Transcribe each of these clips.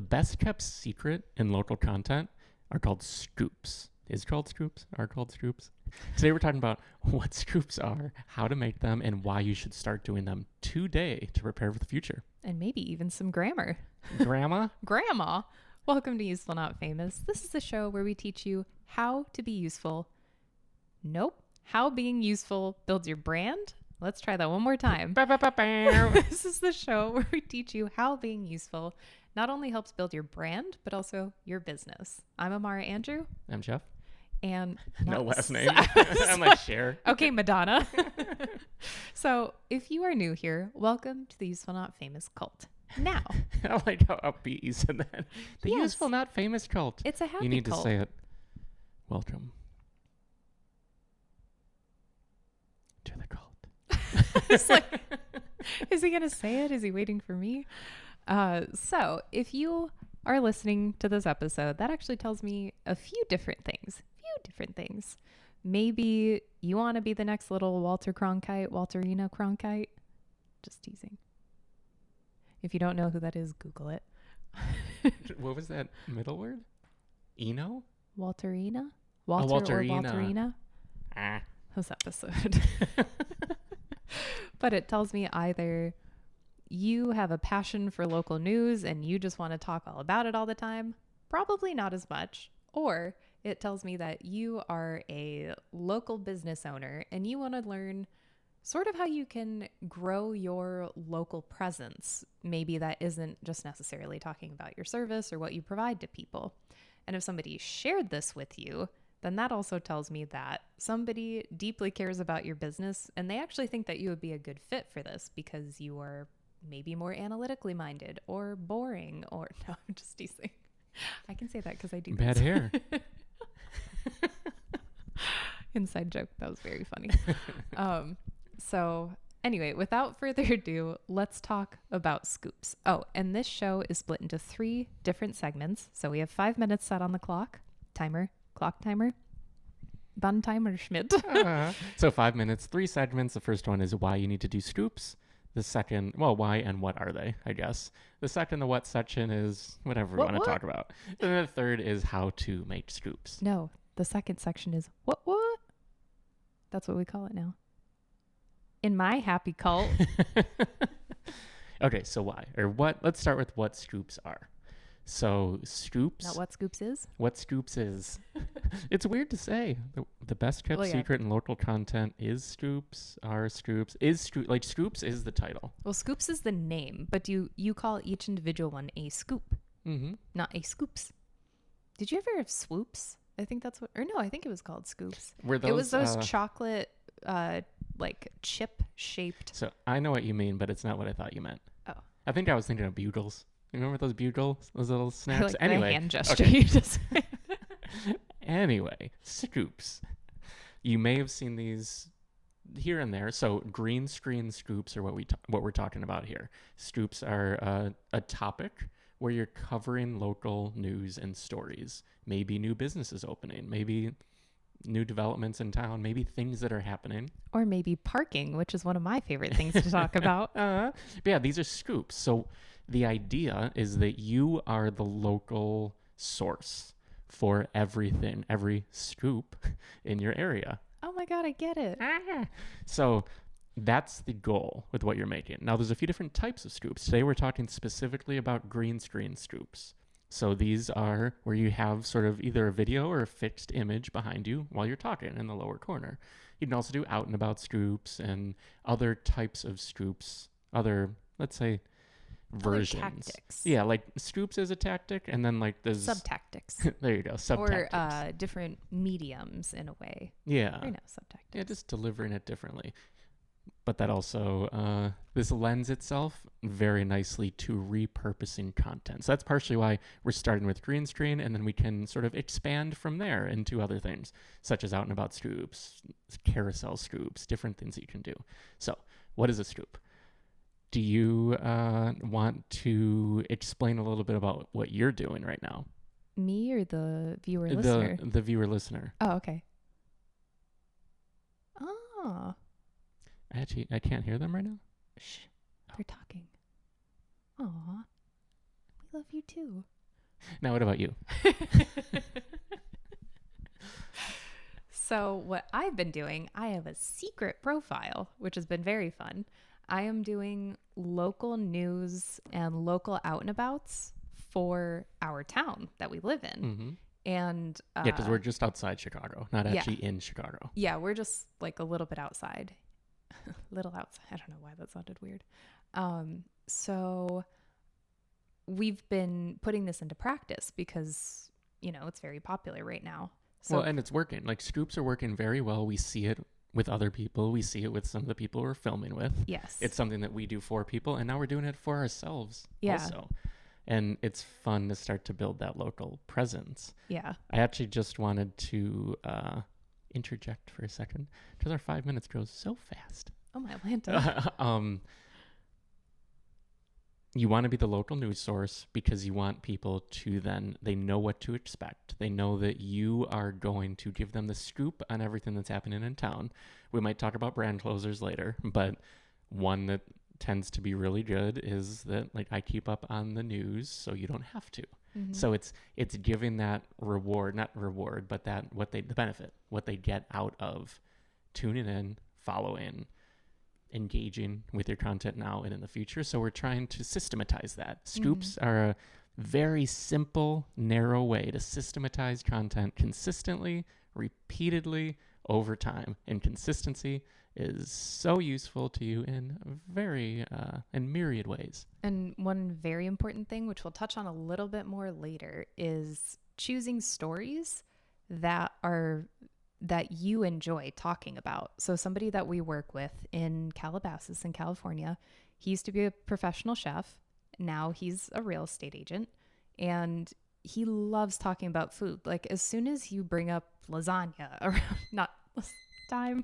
best kept secret in local content are called scoops. Is it called scoops? Are called scoops? Today we're talking about what scoops are, how to make them, and why you should start doing them today to prepare for the future. And maybe even some grammar. Grandma? Grandma. Welcome to Useful Not Famous. This is the show where we teach you how to be useful. Nope. How being useful builds your brand. Let's try that one more time. This is the show where we teach you how being useful not only helps build your brand, but also your business. I'm Amara Andrew. I'm Jeff. And no last name. I'm like Cher. Okay, Madonna. So if you are new here, welcome to the Useful Not Famous cult. Now. I like how upbeat you said that. The Yes. Useful Not Famous cult. It's a happy You need cult. to say it. Welcome to the cult. It's like, is he going to say it? Is he waiting for me? So if you are listening to this episode, that actually tells me a few different things. Maybe you want to be the next little Walterina Cronkite. Just teasing. If you don't know who that is, Google it. What was that middle word? Eno? Walterina? Walterina. Or Walterina? Ah. This episode. But it tells me either you have a passion for local news and you just want to talk all about it all the time, probably not as much, or it tells me that you are a local business owner and you want to learn sort of how you can grow your local presence. Maybe that isn't just necessarily talking about your service or what you provide to people. And if somebody shared this with you, then that also tells me that somebody deeply cares about your business and they actually think that you would be a good fit for this because you are maybe more analytically minded or boring or no, I'm just teasing. I can say that because I do Bad this. hair. Inside joke. That was very funny. So anyway, without further ado, let's talk about scoops. Oh, and this show is split into 3 different segments. So we have 5 minutes set on the clock timer. Bun timer Schmidt. So 5 minutes, 3 segments. The first one is why you need to do scoops. The second, well, why and what are they, I guess. The second, the what section is whatever we want to talk about. And then the third is how to make scoops. No, the second section is what? That's what we call it now. In my happy cult. Okay, so why? Or what? Let's start with what scoops are. So scoops. Not what scoops is? What scoops is. It's weird to say. The best kept secret in local content is scoops, are scoops. Like scoops is the title. Well, scoops is the name, but you call each individual one a scoop, not a scoops. Did you ever have swoops? I think that's what, or no, I think it was called scoops. It was those chocolate, like chip shaped. So I know what you mean, but it's not what I thought you meant. Oh. I think I was thinking of bugles. You remember those bugles? Those little snaps? Like anyway. the hand gesture. Okay. You just Anyway, scoops. You may have seen these here and there. So green screen scoops are what we're talking about here. Scoops are a topic where you're covering local news and stories. Maybe new businesses opening. Maybe new developments in town. Maybe things that are happening. Or maybe parking, which is one of my favorite things to talk about. But yeah, these are scoops. So the idea is that you are the local source for everything, every scoop in your area. Oh my God, I get it. So that's the goal with what you're making. Now, there's a few different types of scoops. Today, we're talking specifically about green screen scoops. So these are where you have sort of either a video or a fixed image behind you while you're talking in the lower corner. You can also do out and about scoops and other types of scoops, let's say, versions. Other tactics. Yeah, like scoops is a tactic, and then like there's Sub-tactics. There you go, sub-tactics. Or different mediums in a way. Yeah. Or no, sub-tactics. Yeah, just delivering it differently. But that also, this lends itself very nicely to repurposing content. So that's partially why we're starting with green screen, and then we can sort of expand from there into other things, such as out and about scoops, carousel scoops, different things that you can do. So what is a scoop? Do you want to explain a little bit about what you're doing right now? Me or the viewer listener? The viewer listener. Oh, okay. Oh. I can't hear them right now. Shh. They're talking. Aw. We love you too. Now, what about you? So what I've been doing, I have a secret profile, which has been very fun. I am doing local news and local out and abouts for our town that we live in. Mm-hmm. And Yeah, because we're just outside Chicago, not yeah. actually in Chicago. Yeah, we're just like a little bit outside. Little outside. I don't know why that sounded weird. So we've been putting this into practice because, you know, it's very popular right now. So, Well, and it's working. Like, scoops are working very well. We see it with other people. We see it with some of the people we're filming with. yes. It's something that we do for people, and now we're doing it for ourselves Yeah. also. And it's fun to start to build that local presence. Yeah. I actually just wanted to interject for a second because our 5 minutes goes so fast. Oh, my Lanta. You want to be the local news source because you want people to they know what to expect. They know that you are going to give them the scoop on everything that's happening in town. We might talk about brand closers later, but one that tends to be really good is that, like, I keep up on the news so you don't have to. Mhm. So it's giving that not reward, but the benefit, what they get out of tuning in, following, engaging with your content now and in the future. So we're trying to systematize that. Scoops are a very simple, narrow way to systematize content consistently, repeatedly, over time. And consistency is so useful to you in myriad ways. And one very important thing, which we'll touch on a little bit more later, is choosing stories that you enjoy talking about. So somebody that we work with in Calabasas in California, he used to be a professional chef. Now he's a real estate agent, and he loves talking about food. Like, as soon as you bring up lasagna around not time.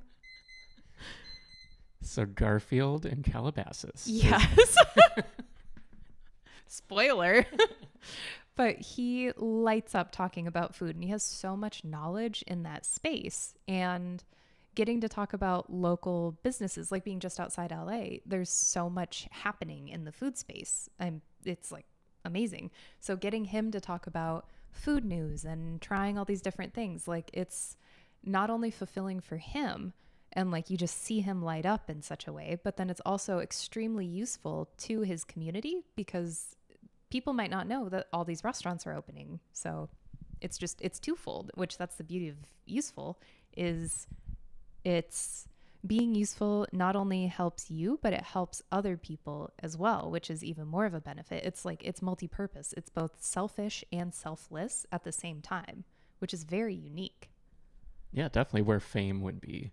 So Garfield and Calabasas. Yes. Spoiler. But he lights up talking about food, and he has so much knowledge in that space. And getting to talk about local businesses, like being just outside LA, there's so much happening in the food space. It's like amazing. So getting him to talk about food news and trying all these different things, like, it's not only fulfilling for him, and like you just see him light up in such a way, but then it's also extremely useful to his community because people might not know that all these restaurants are opening. So it's twofold, which that's the beauty of useful, is it's being useful not only helps you, but it helps other people as well, which is even more of a benefit. It's like, it's multi-purpose. It's both selfish and selfless at the same time, which is very unique. Yeah, definitely, where fame would be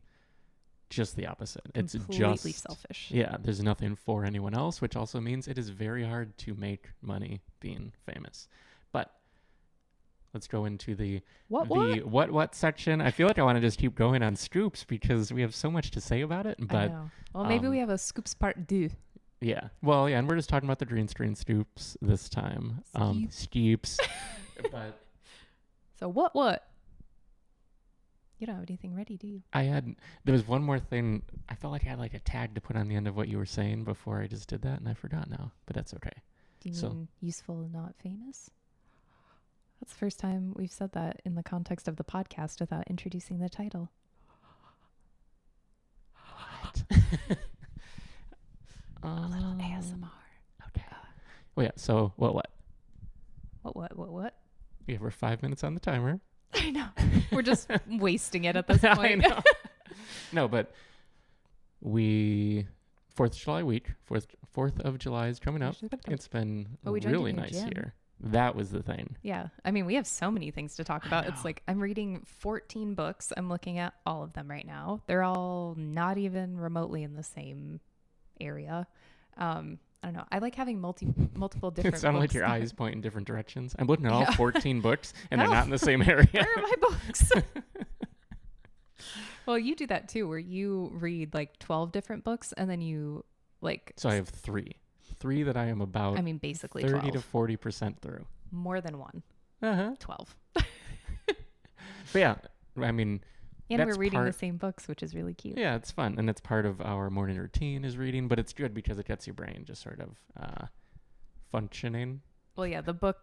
just the opposite. It's Completely just selfish. Yeah, there's nothing for anyone else, which also means it is very hard to make money being famous. But let's go into the what section. I feel like I want to just keep going on scoops because we have so much to say about it. But I know. Well, maybe we have a scoops part 2. Yeah. Well, yeah, and we're just talking about the green screen scoops this time. Scoops. But so what? You don't have anything ready, do you? There was one more thing. I felt like I had like a tag to put on the end of what you were saying before I just did that, and I forgot now, but that's okay. Do you mean useful, not famous? That's the first time we've said that in the context of the podcast without introducing the title. What? A little ASMR. Okay. Well, yeah, so what? What? Yeah, we're 5 minutes on the timer. I know. We're just wasting it at this point. I know. No, but 4th of July week, 4th of July is coming up. It's been really nice here. That was the thing. Yeah. I mean, we have so many things to talk about. It's like, I'm reading 14 books. I'm looking at all of them right now. They're all not even remotely in the same area. I don't know. I like having multiple different It sounded books. like your eyes point in different directions. I'm looking at all Yeah. 14 books, and No. they're not in the same area. Where are my books? Well, you do that too, where you read like 12 different books, and then you like... So I have three that I am about, I mean, basically 30 12. to 40% through. More than one. 12. But yeah, I mean... And that's we're reading the same books, which is really cute. Yeah, it's fun. And it's part of our morning routine is reading, but it's good because it gets your brain just sort of functioning Well, yeah, the book,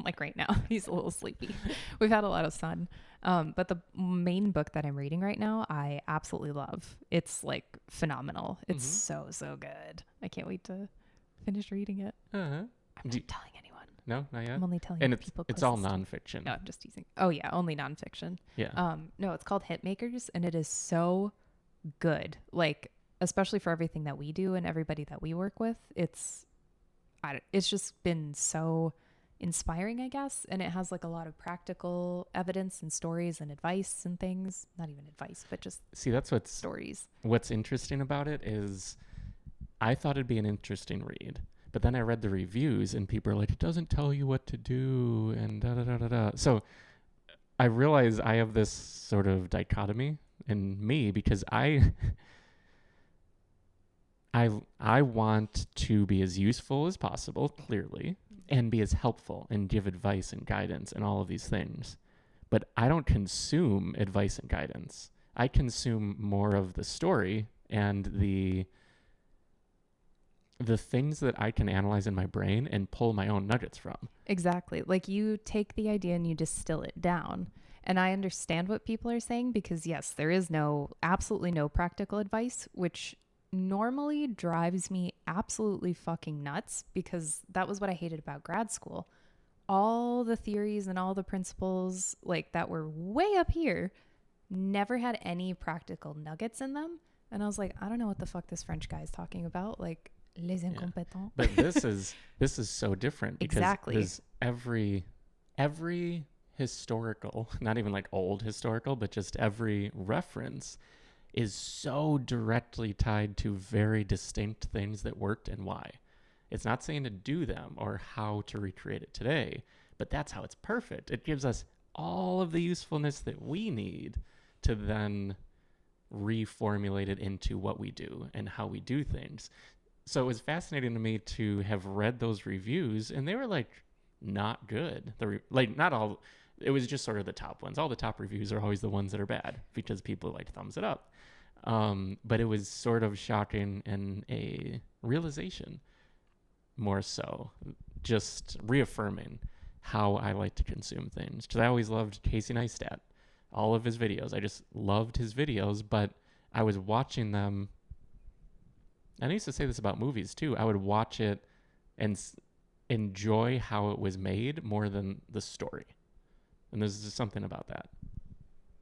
like right now, he's a little sleepy. We've had a lot of sun. But the main book that I'm reading right now, I absolutely love. It's like phenomenal. It's so good. I can't wait to finish reading it. Uh-huh. I'm not telling anyone. No, not yet. I'm only telling And the people it's all closest to me. nonfiction. No, I'm just teasing. Oh yeah, only nonfiction. Yeah. No, it's called Hitmakers, and it is so good. Like, especially for everything that we do and everybody that we work with, it's just been so inspiring, I guess. And it has like a lot of practical evidence and stories and advice and things. Not even advice, but just See, that's stories. what's interesting about it is I thought it'd be an interesting read. But then I read the reviews and people are like, it doesn't tell you what to do and da da da da da. So I realize I have this sort of dichotomy in me because I want to be as useful as possible, clearly, and be as helpful and give advice and guidance and all of these things. But I don't consume advice and guidance. I consume more of the story and the things that I can analyze in my brain and pull my own nuggets from. Exactly. Like, you take the idea and you distill it down. And I understand what people are saying because, yes, there is absolutely no practical advice, which normally drives me absolutely fucking nuts because that was what I hated about grad school. All the theories and all the principles like that were way up here never had any practical nuggets in them. And I was like, I don't know what the fuck this French guy is talking about. Like, les incompetents. But this is so different because Exactly. every historical, not even like old historical, but just every reference is so directly tied to very distinct things that worked and why. It's not saying to do them or how to recreate it today, but that's how it's perfect. It gives us all of the usefulness that we need to then reformulate it into what we do and how we do things. So it was fascinating to me to have read those reviews, and they were like not good. Not all. It was just sort of the top ones. All the top reviews are always the ones that are bad because people like thumbs it up. But it was sort of shocking and a realization, more so, just reaffirming how I like to consume things. Because I always loved Casey Neistat, all of his videos. I just loved his videos, but I was watching them. And I used to say this about movies too. I would watch it and enjoy how it was made more than the story. And there's just something about that.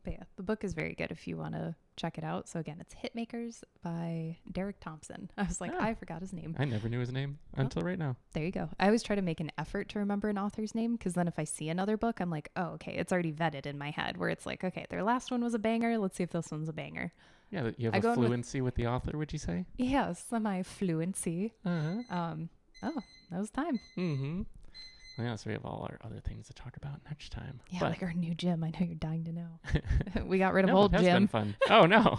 But yeah, the book is very good if you want to check it out. So again, it's Hitmakers by Derek Thompson. I was like, I forgot his name. I never knew his name until right now. There you go. I always try to make an effort to remember an author's name because then if I see another book, I'm like, oh, okay, it's already vetted in my head where it's like, okay, their last one was a banger. Let's see if this one's a banger. Yeah, you have a fluency with the author, would you say? Yeah, semi-fluency. Uh-huh. Oh, that was time. Mm-hmm. Well, yeah, so we have all our other things to talk about next time. Yeah, like our new gym. I know you're dying to know. We got rid of old gym. gym. Been fun. Oh, no.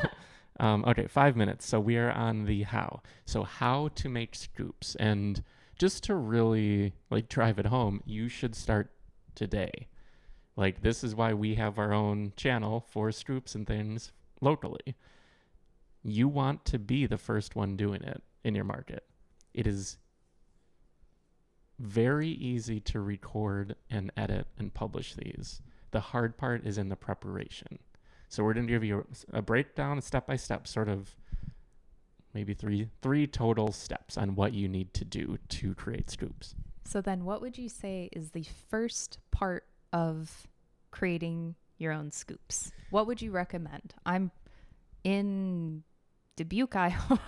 Okay, 5 minutes. So we are on the how. So how to make scoops. And just to really drive it home, you should start today. Like, this is why we have our own channel for scoops and things locally. You want to be the first one doing it in your market. It is very easy to record and edit and publish these. The hard part is in the preparation. So we're going to give you a breakdown, a step-by-step, sort of maybe three total steps on what you need to do to create scoops. So then what would you say is the first part of creating your own scoops? What would you recommend? I'm in Dubuque, Iowa.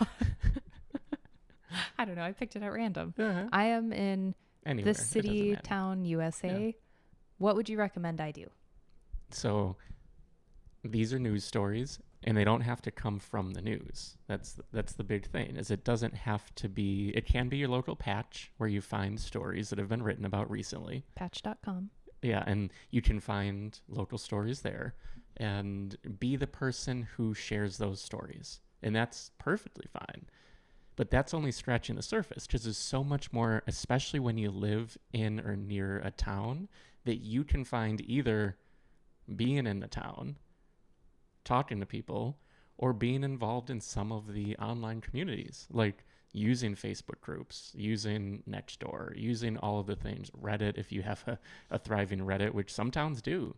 I don't know. I picked it at random. Uh-huh. I am in Anywhere. this city, town, USA. Yeah. What would you recommend I do? So these are news stories, and they don't have to come from the news. That's the big thing, is it doesn't have to be, it can be your local patch where you find stories that have been written about recently. Patch.com. Yeah, and you can find local stories there and be the person who shares those stories. And that's perfectly fine. But that's only scratching the surface because there's so much more, especially when you live in or near a town, that you can find either being in the town, talking to people, or being involved in some of the online communities. Like, using Facebook groups, using Nextdoor, using all of the things, Reddit, if you have a thriving Reddit, which some towns do.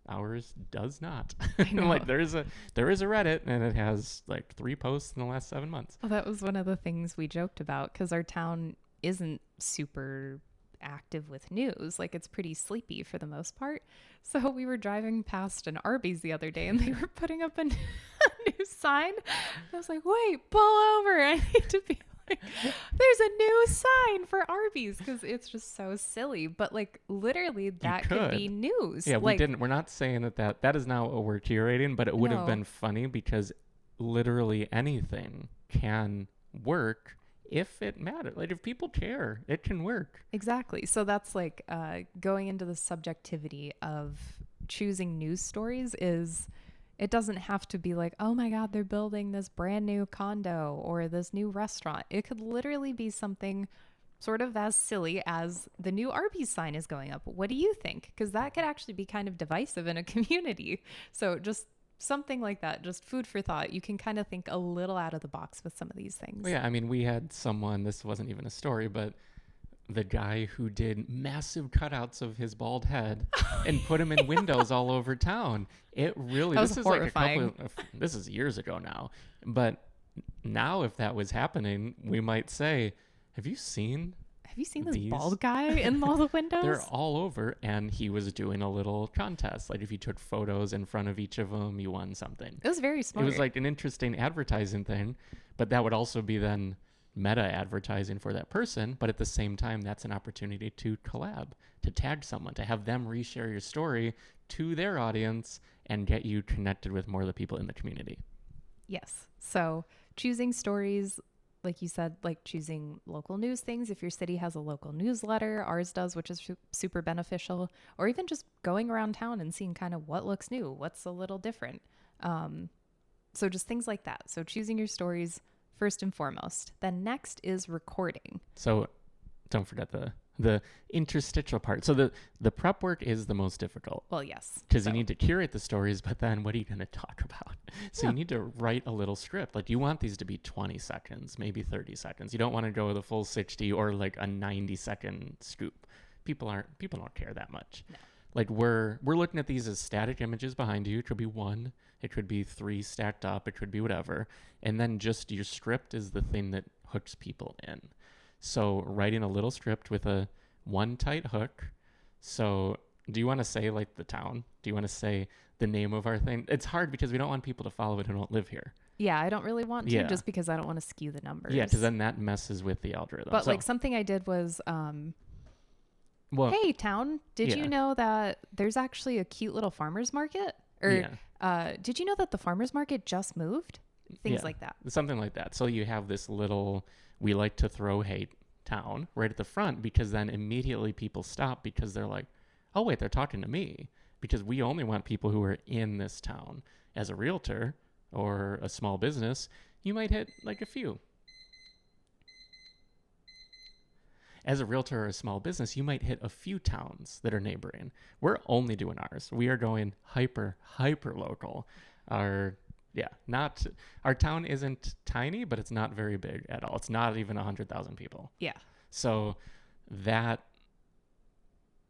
Ours does not. I know. Like there is a Reddit, and it has like 3 posts in the last 7 months. Well, that was one of the things we joked about, because our town isn't super active with news. Like, it's pretty sleepy for the most part. So we were driving past an Arby's the other day, and they were putting up a new sign. I was like, wait, pull over. I need to be like, there's a new sign for Arby's, because it's just so silly. But like, literally, that could be news. Yeah, like, we're not saying that is not what we're curating, but it would have been funny, because literally anything can work if it matters. Like, if people care, it can work. Exactly. So that's like going into the subjectivity of choosing news stories. Is it doesn't have to be like, oh my God, they're building this brand new condo or this new restaurant. It could literally be something sort of as silly as the new Arby's sign is going up. What do you think? Because that could actually be kind of divisive in a community. So just something like that, just food for thought. You can kind of think a little out of the box with some of these things. Well, yeah, I mean, we had someone, this wasn't even a story, but the guy who did massive cutouts of his bald head and put them in windows all over town. It really, That was this is horrifying. like this is years ago now. But now if that was happening, we might say, have you seen this bald guy in all the windows? They're all over, and he was doing a little contest. Like, if you took photos in front of each of them, you won something. It was very smart. It was like an interesting advertising thing, but that would also be then meta advertising for that person. But at the same time, that's an opportunity to collab, to tag someone, to have them reshare your story to their audience and get you connected with more of the people in the community. Yes. So choosing stories, like you said, like choosing local news things. If your city has a local newsletter, ours does, which is super beneficial, or even just going around town and seeing kind of what looks new, what's a little different. So just things like that. So choosing your stories first and foremost. Then next is recording. So don't forget the interstitial part. So the prep work is the most difficult. Well, yes. Because you need to curate the stories, but then what are you going to talk about? So Yeah. you need to write a little script. Like, you want these to be 20 seconds, maybe 30 seconds. You don't want to go with a full 60 or like a 90-second scoop. People don't care that much. No. Like, we're looking at these as static images behind you. It could be 1, it could be 3 stacked up, it could be whatever. And then just your script is the thing that hooks people in. So writing a little script with a one tight hook. So do you want to say like the town? Do you want to say the name of our thing? It's hard because we don't want people to follow it who don't live here. Yeah, I don't really want to, Yeah. just because I don't want to skew the numbers. Yeah, because then that messes with the algorithm. But So, like something I did was, well, hey town, did Yeah. you know that there's actually a cute little farmer's market? Or yeah, did you know that the farmer's market just moved? Things Yeah. like that. something like that. So you have this little, we like to throw hate town right at the front, because then immediately people stop because they're like, oh wait, they're talking to me, because we only want people who are in this town. As a realtor or a small business, you might hit like a few. As a realtor or a small business, you might hit a few towns that are neighboring. We're only doing ours. We are going hyper local. Our town isn't tiny, but it's not very big at all. It's not even 100,000 people. Yeah. So that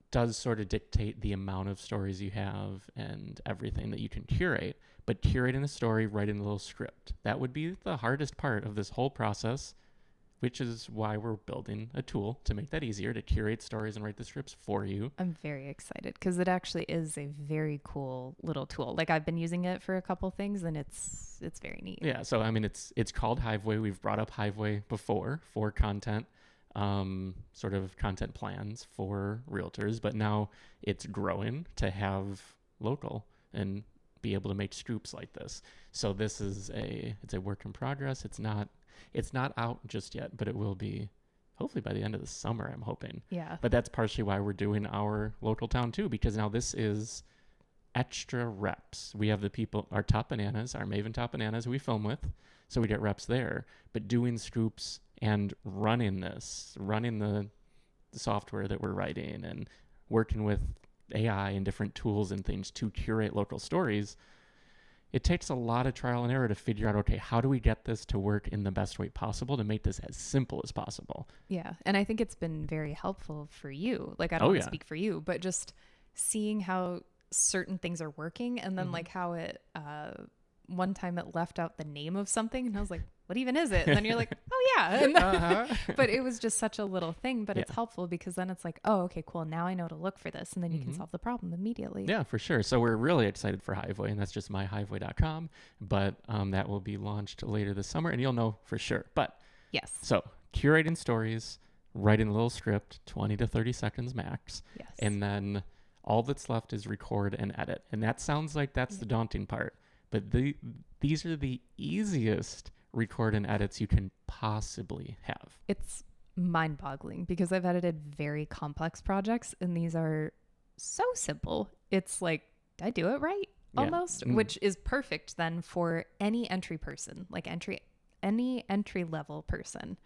does sort of dictate the amount of stories you have and everything that you can curate. But curating the story, writing a little script, that would be the hardest part of this whole process, which is why we're building a tool to make that easier, to curate stories and write the scripts for you. I'm very excited because it actually is a very cool little tool. Like, I've been using it for a couple things, and it's very neat. Yeah, so I mean, it's called Hiveway. We've brought up Hiveway before for content, sort of content plans for realtors, but now it's growing to have local and be able to make scoops like this. So this is it's a work in progress. It's not out just yet, but it will be hopefully by the end of the summer, I'm hoping. Yeah. But that's partially why we're doing our local town too, because now this is extra reps. We have the people, our top bananas, our Maven top bananas who we film with, so we get reps there. But doing scoops and running the software that we're writing and working with AI and different tools and things to curate local stories, it takes a lot of trial and error to figure out, okay, how do we get this to work in the best way possible to make this as simple as possible? Yeah. And I think it's been very helpful for you. Like, I don't Oh, want to yeah. speak for you, but just seeing how certain things are working, and then like how it, one time it left out the name of something, and I was like, what even is it? And then you're like, oh yeah. And but it was just such a little thing, but it's helpful because then it's like, oh, okay, cool. Now I know to look for this, and then you can solve the problem immediately. Yeah, for sure. So we're really excited for Hiveway, and that's just myhiveway.com. But that will be launched later this summer, and you'll know for sure. But Yes. so curating stories, writing a little script, 20 to 30 seconds max. Yes. And then all that's left is record and edit. And that sounds like that's the daunting part. But these are the easiest record and edits you can possibly have. It's mind-boggling because I've edited very complex projects, and these are so simple. It's like, did I do it right? Almost, which is perfect then for any entry person, like any entry level person.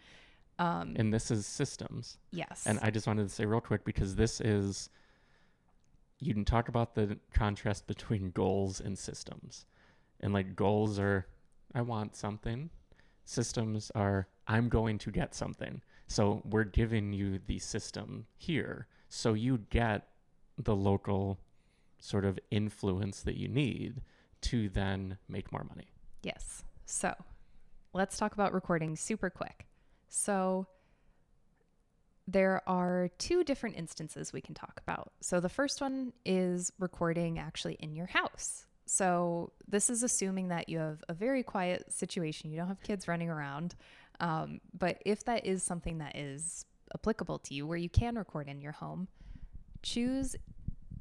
And this is systems. Yes. And I just wanted to say real quick, because this is, you can talk about the contrast between goals and systems. And like, goals are, I want something. Systems are, I'm going to get something. So we're giving you the system here, so you get the local sort of influence that you need to then make more money. Yes. So let's talk about recording super quick. So there are two different instances we can talk about. So the first one is recording actually in your house. So this is assuming that you have a very quiet situation. You don't have kids running around. But if that is something that is applicable to you, where you can record in your home, choose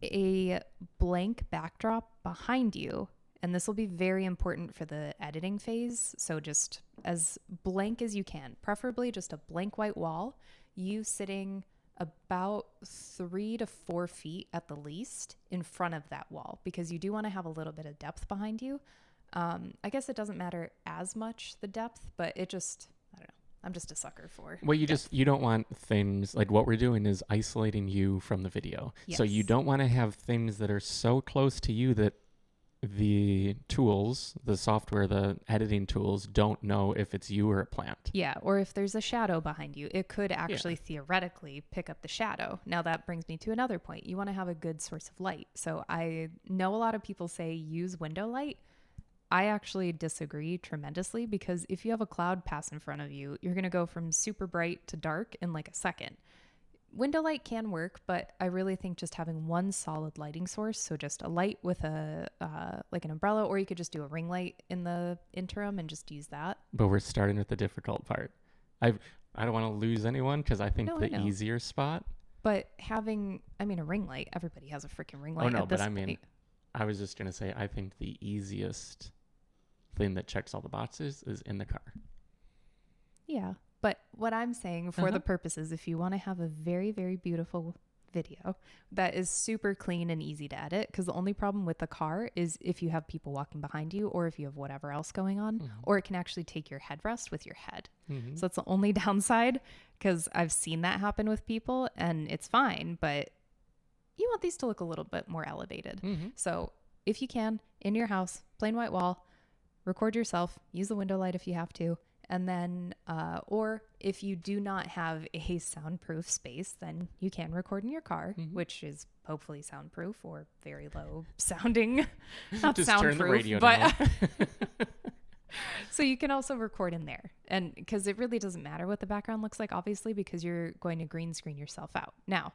a blank backdrop behind you. And this will be very important for the editing phase. So just as blank as you can, preferably just a blank white wall, you sitting about 3 to 4 feet at the least in front of that wall, because you do want to have a little bit of depth behind you. I guess it doesn't matter as much the depth, but it just, I don't know. I'm just a sucker for Well, depth. you don't want things like what we're doing is isolating you from the video. So you don't want to have things that are so close to you that the tools, the software, the editing tools don't know if it's you or a plant. Yeah, or if there's a shadow behind you, it could actually theoretically pick up the shadow. Now that brings me to another point. You want to have a good source of light. So I know a lot of people say use window light. I actually disagree tremendously, because if you have a cloud pass in front of you, you're going to go from super bright to dark in like a second. Window light can work, but I really think just having one solid lighting source, so just a light with a like an umbrella, or you could just do a ring light in the interim and just use that. But we're starting with the difficult part. I don't want to lose anyone, because I think the easier spot. But having, a ring light, everybody has a freaking ring light. Oh no, at this but point. I was just gonna say, I think the easiest thing that checks all the boxes is in the car. Yeah. But what I'm saying, for the purposes, if you want to have a very, very beautiful video that is super clean and easy to edit, because the only problem with the car is if you have people walking behind you, or if you have whatever else going on, or it can actually take your headrest with your head. So that's the only downside, because I've seen that happen with people, and it's fine, but you want these to look a little bit more elevated. So if you can, in your house, plain white wall, record yourself, use the window light if you have to. And then, or if you do not have a soundproof space, then you can record in your car, which is hopefully soundproof or very low sounding. Not just soundproof, turn the radio but down. so you can also record in there. And because it really doesn't matter what the background looks like, obviously, because you're going to green screen yourself out. Now,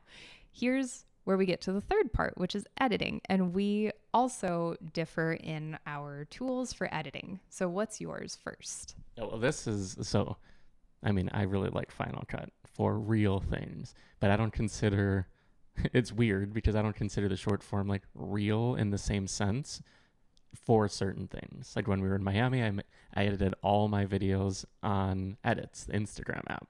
here's where we get to the third part, which is editing. And we also differ in our tools for editing. So what's yours first? Oh, well, this is, so, I really like Final Cut for real things, but I don't consider, it's weird because I don't consider the short form like real in the same sense for certain things. Like when we were in Miami, I edited all my videos on Edits, the Instagram app.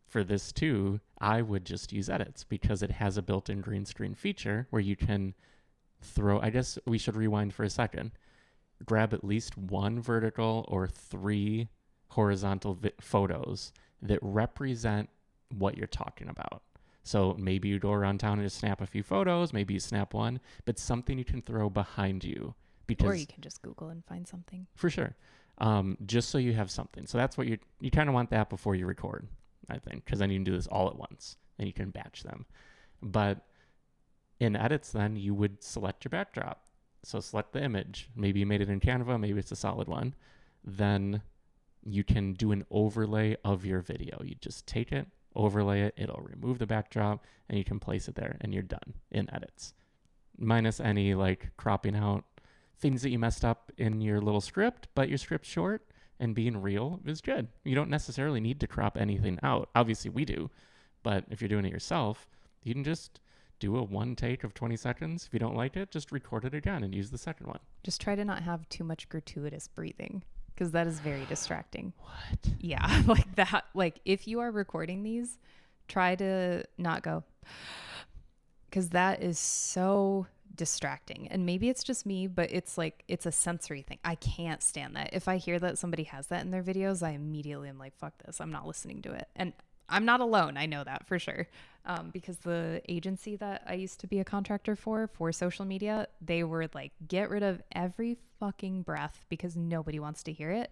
For this too, I would just use Edits because it has a built-in green screen feature where you can throw, I guess we should rewind for a second, grab at least one vertical or 3 horizontal photos that represent what you're talking about. So maybe you go around town and just snap a few photos, maybe you snap one, but something you can throw behind you, Or you because can just Google and find something. for sure, just so you have something. So that's what you kind of want that before you record, I think, because then you can do this all at once and you can batch them. But in edits, then you would select your backdrop. So select the image. Maybe you made it in Canva, maybe it's a solid one. Then you can do an overlay of your video. You just take it, overlay it, it'll remove the backdrop, and you can place it there, and you're done in edits. Minus any like cropping out things that you messed up in your little script, but your script's short and being real is good. You don't necessarily need to crop anything out. Obviously we do, but if you're doing it yourself, you can just do a one take of 20 seconds. If you don't like it, just record it again and use the second one. Just try to not have too much gratuitous breathing, because that is very distracting. What? Yeah, like that. Like if you are recording these, try to not go, because that is so distracting. And maybe it's just me, but it's like, it's a sensory thing. I can't stand that. If I hear that somebody has that in their videos, I immediately am like, fuck this. I'm not listening to it. And I'm not alone. I know that for sure. Because the agency that I used to be a contractor for social media, they were like, get rid of every fucking breath because nobody wants to hear it.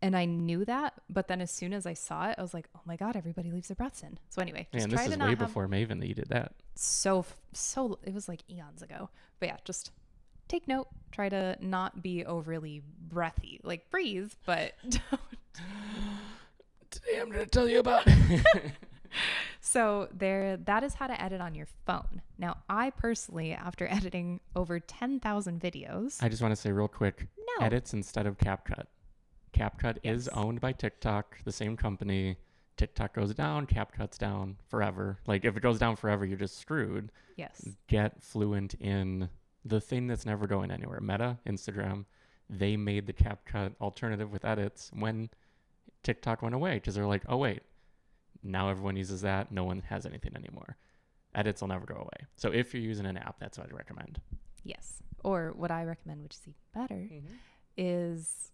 And I knew that, but then as soon as I saw it, I was like, oh my God, everybody leaves their breaths in. So anyway, just Man, try this to is not way have before Maven that you did that. so it was like eons ago. But yeah, just take note, try to not be overly breathy. Like breathe, but don't. Today I'm going to tell you about So that is how to edit on your phone. Now, I personally, after editing over 10,000 videos, I just want to say real quick, no. edits instead of CapCut. CapCut is Yes. owned by TikTok, the same company. TikTok goes down, CapCut's down forever. Like if it goes down forever, you're just screwed. Yes. Get fluent in the thing that's never going anywhere. Meta, Instagram, they made the CapCut alternative with edits when TikTok went away because they're like, oh wait, now everyone uses that. No one has anything anymore. Edits will never go away. So if you're using an app, that's what I'd recommend. Yes. Or what I recommend, which is even better, is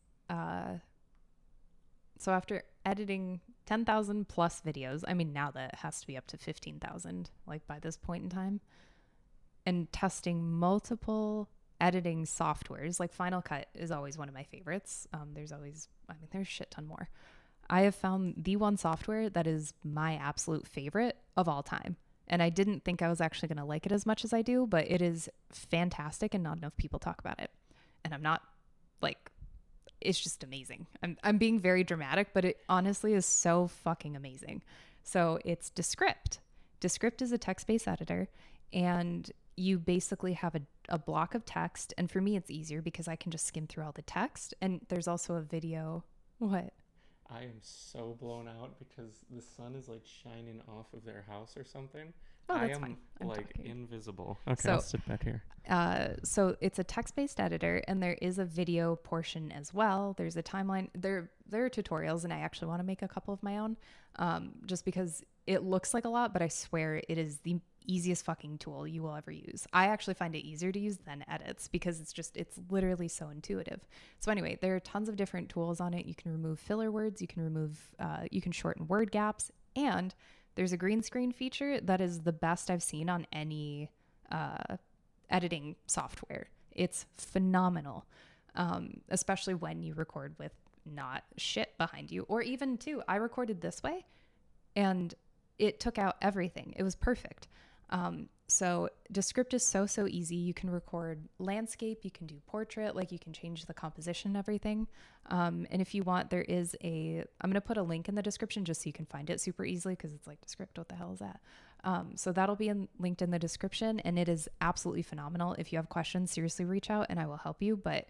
so after editing 10,000 plus videos, I mean, now that has to be up to 15,000, like by this point in time, and testing multiple editing softwares, like Final Cut is always one of my favorites. There's a shit ton more. I have found the one software that is my absolute favorite of all time. And I didn't think I was actually going to like it as much as I do, but it is fantastic and not enough people talk about it. And I'm not like, it's just amazing. I'm being very dramatic, but it honestly is so fucking amazing. So it's Descript. Descript is a text-based editor, and you basically have a block of text. And for me, it's easier because I can just skim through all the text. And there's also a video. What? I am so blown out because the sun is like shining off of their house or something. Oh, I that's am fine. I'm like talking. invisible. Okay, So- I'll sit back here. So it's a text-based editor, and there is a video portion as well. There's a timeline. There are tutorials, and I actually want to make a couple of my own, just because it looks like a lot, but I swear it is the easiest fucking tool you will ever use. I actually find it easier to use than edits because it's literally so intuitive. So anyway, there are tons of different tools on it. You can remove filler words. You can shorten word gaps, and there's a green screen feature that is the best I've seen on any editing software. It's phenomenal, especially when you record with not shit behind you. Or even too, I recorded this way and it took out everything. It was perfect. So Descript is so easy. You can record landscape, you can do portrait, like you can change the composition and everything. And if you want, I'm going to put a link in the description just so you can find it super easily, because it's like Descript, what the hell is that? So that'll be linked in the description, and it is absolutely phenomenal. If you have questions, seriously reach out and I will help you, but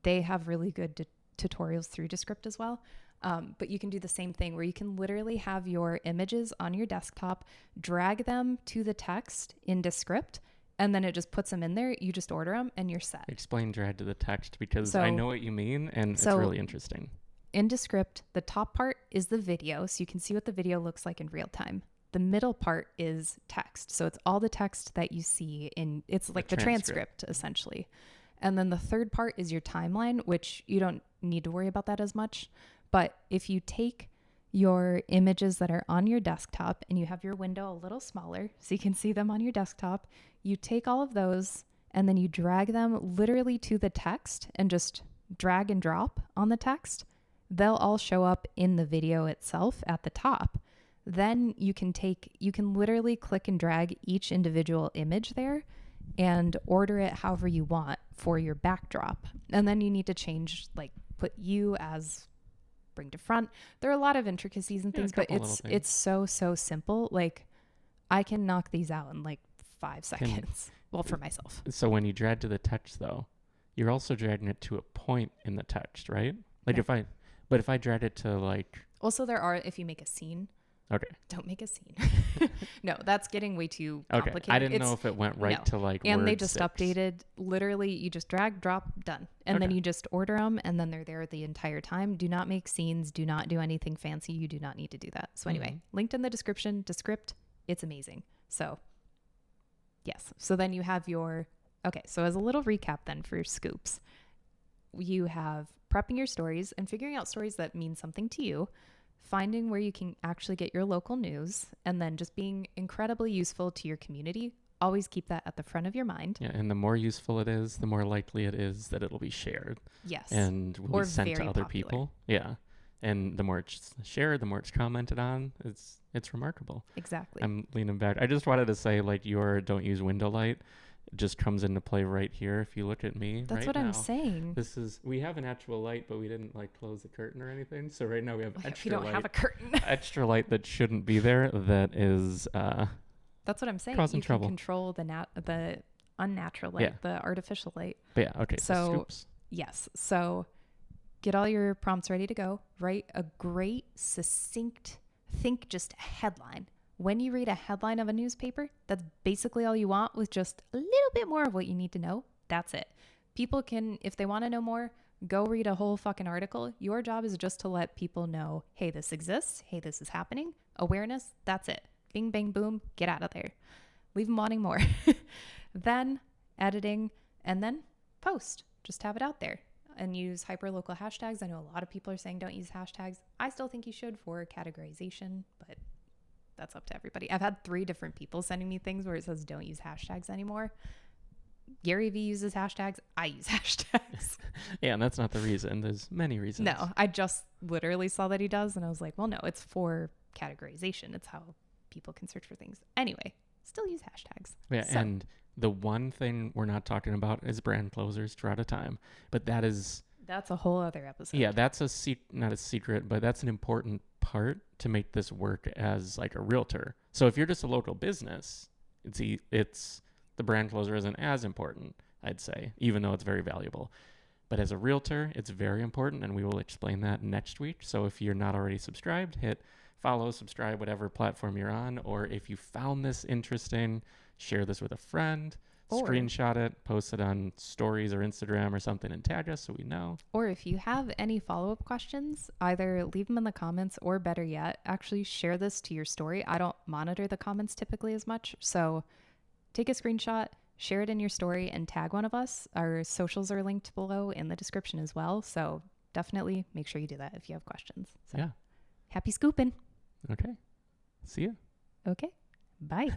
they have really good tutorials through Descript as well. But you can do the same thing where you can literally have your images on your desktop, drag them to the text in Descript, and then it just puts them in there. You just order them and you're set. Explain drag to the text because So- I know what you mean and it's so- really interesting. In Descript, the top part is the video, so you can see what the video looks like in real time. The middle part is text. So it's all the text that you see it's like the transcript essentially. And then the third part is your timeline, which you don't need to worry about that as much. But if you take your images that are on your desktop and you have your window a little smaller so you can see them on your desktop, you take all of those and then you drag them literally to the text and just drag and drop on the text, they'll all show up in the video itself at the top. Then you can literally click and drag each individual image there and order it however you want for your backdrop. And then you need to change, like put you as bring to front. There are a lot of intricacies and things, but it's so simple. Like I can knock these out in like 5 seconds. Well, for myself. So when you drag to the text though, you're also dragging it to a point in the text, right? Like Yeah. if I drag it to like... Also, there are, if you make a scene. Okay. Don't make a scene. No, that's getting way too complicated. Okay. I didn't know if it went right to like and word they just 6. updated, literally you just drag, drop, done. And then you just order them and then they're there the entire time. Do not make scenes. Do not do anything fancy. You do not need to do that. So anyway, linked in the description, Descript. It's amazing. So yes. So then you have your, okay. So as a little recap then for your scoops, you have prepping your stories and figuring out stories that mean something to you, finding where you can actually get your local news, and then just being incredibly useful to your community. Always keep that at the front of your mind. Yeah, and the more useful it is, the more likely it is that it'll be shared. Yes. And will be sent to other popular. people. Yeah. And the more it's shared, the more it's commented on, it's remarkable. Exactly. I'm leaning back. I just wanted to say, like, your don't use window light just comes into play right here. If you look at me That's right what now, I'm saying. we have an actual light, but we didn't like close the curtain or anything. So right now we have extra You don't light. have a curtain. Extra light that shouldn't be there. That is That's what I'm saying. causing You trouble. can control the unnatural light, the artificial light. But yeah, okay. So scoops. Yes. So get all your prompts ready to go. Write a great, succinct, think just a headline. When you read a headline of a newspaper, that's basically all you want, with just a little bit more of what you need to know. That's it. People can, if they want to know more, go read a whole fucking article. Your job is just to let people know, hey, this exists. Hey, this is happening. Awareness. That's it. Bing, bang, boom. Get out of there. Leave them wanting more. Then editing, and then post. Just have it out there and use hyperlocal hashtags. I know a lot of people are saying don't use hashtags. I still think you should for categorization, but that's up to everybody. I've had 3 different people sending me things where it says don't use hashtags anymore. Gary Vee uses hashtags. I use hashtags. Yeah, and that's not the reason. There's many reasons. No, I just literally saw that he does, and I was like, well, no, it's for categorization. It's how people can search for things. Anyway, still use hashtags. Yeah, So- and the one thing we're not talking about is brand closers. We're out of time, but that's a whole other episode. Yeah, that's not a secret, but that's an important part to make this work as like a realtor. So if you're just a local business, it's the brand closer isn't as important, I'd say, even though it's very valuable. But as a realtor, it's very important, and we will explain that next week. So if you're not already subscribed, hit follow, subscribe, whatever platform you're on. Or if you found this interesting, share this with a friend, screenshot it, post it on stories or Instagram or something, and tag us so we know. Or if you have any follow-up questions, either leave them in the comments, or better yet, actually share this to your story. I don't monitor the comments typically as much, so take a screenshot, share it in your story, and tag one of us. Our socials are linked below in the description as well, so definitely make sure you do that if you have questions. So, Yeah. happy scooping. Okay. See ya. Okay. Bye.